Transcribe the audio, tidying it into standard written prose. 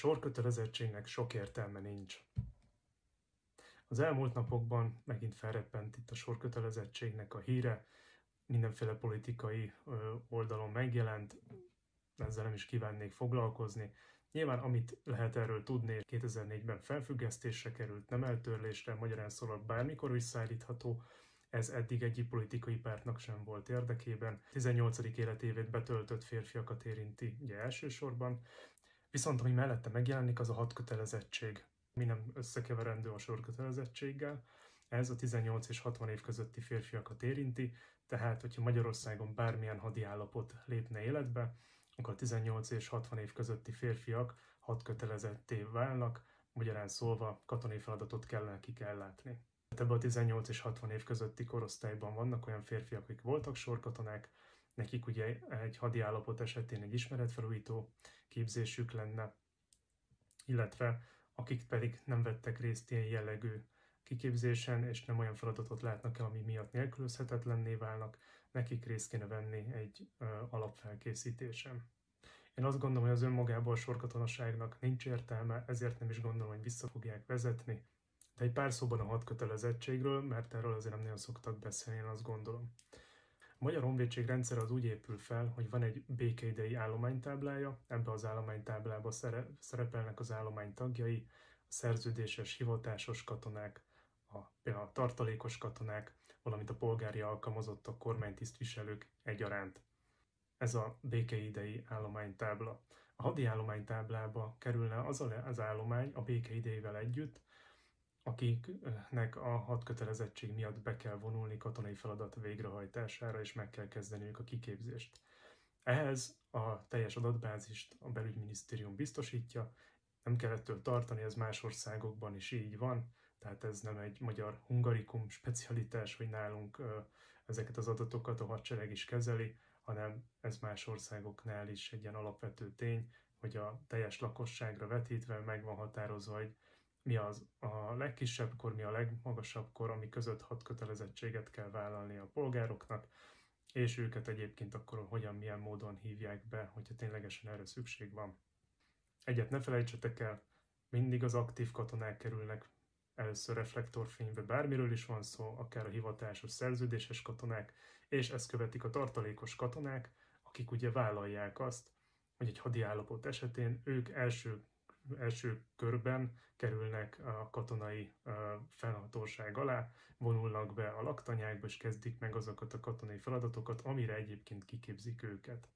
sorkötelezettségnek sok értelme nincs. Az elmúlt napokban megint felreppent itt a sorkötelezettségnek a híre, mindenféle politikai oldalon megjelent, ezzel nem is kívánnék foglalkozni. Nyilván amit lehet erről tudni, 2004-ben felfüggesztésre került, nem eltörlésre, magyarán szólva bármikor visszaállítható, ez eddig egyik politikai pártnak sem volt érdekében. 18. életévét betöltött férfiakat érinti ugye elsősorban, viszont ami mellette megjelenik, az a hadkötelezettség. Mi nem összekeverendő a sorkötelezettséggel. Ez a 18 és 60 év közötti férfiakat érinti, tehát hogyha Magyarországon bármilyen hadi állapot lépne életbe, akkor a 18 és 60 év közötti férfiak hadkötelezetté válnak, magyarán szólva katonai feladatot kell nekik ellátni. Ebben a 18 és 60 év közötti korosztályban vannak olyan férfiak, akik voltak sorkatonák, nekik ugye egy hadi állapot esetén egy ismeretfelújító képzésük lenne, illetve akik pedig nem vettek részt ilyen jellegű kiképzésen, és nem olyan feladatot látnak el, ami miatt nélkülözhetetlenné válnak, nekik részt kéne venni egy alapfelkészítésen. Én azt gondolom, hogy az önmagában a sorkatonaságnak nincs értelme, ezért nem is gondolom, hogy vissza fogják vezetni. De egy pár szóban a hadkötelezettségről, mert erről azért nem nagyon szoktak beszélni, én azt gondolom. A Magyar Honvédség rendszer az úgy épül fel, hogy van egy békeidei állománytáblája, ebbe az állománytáblába szerepelnek az állomány tagjai, a szerződéses, hivatásos katonák, például a tartalékos katonák, valamint a polgári alkalmazottak, kormánytisztviselők egyaránt. Ez a békeidei állománytábla. A hadi állománytáblába kerülne az állomány a békeidejével együtt, akiknek a hadkötelezettség miatt be kell vonulni katonai feladat végrehajtására, és meg kell kezdeniük a kiképzést. Ehhez a teljes adatbázist a belügyminisztérium biztosítja, nem kell ettől tartani, ez más országokban is így van, tehát ez nem egy magyar hungarikum specialitás, hogy nálunk ezeket az adatokat a hadsereg is kezeli, hanem ez más országoknál is egy ilyen alapvető tény, hogy a teljes lakosságra vetítve meg van határozva, hogy mi az a legkisebb kor, mi a legmagasabb kor, ami között hadkötelezettséget kell vállalni a polgároknak, és őket egyébként akkor hogyan, milyen módon hívják be, hogyha ténylegesen erre szükség van. Egyet ne felejtsetek el, mindig az aktív katonák kerülnek először reflektorfénybe, bármiről is van szó, akár a hivatásos szerződéses katonák, és ezt követik a tartalékos katonák, akik ugye vállalják azt, hogy egy hadi állapot esetén ők első körben kerülnek a katonai fennhatóság alá, vonulnak be a laktanyákba, és kezdik meg azokat a katonai feladatokat, amire egyébként kiképzik őket.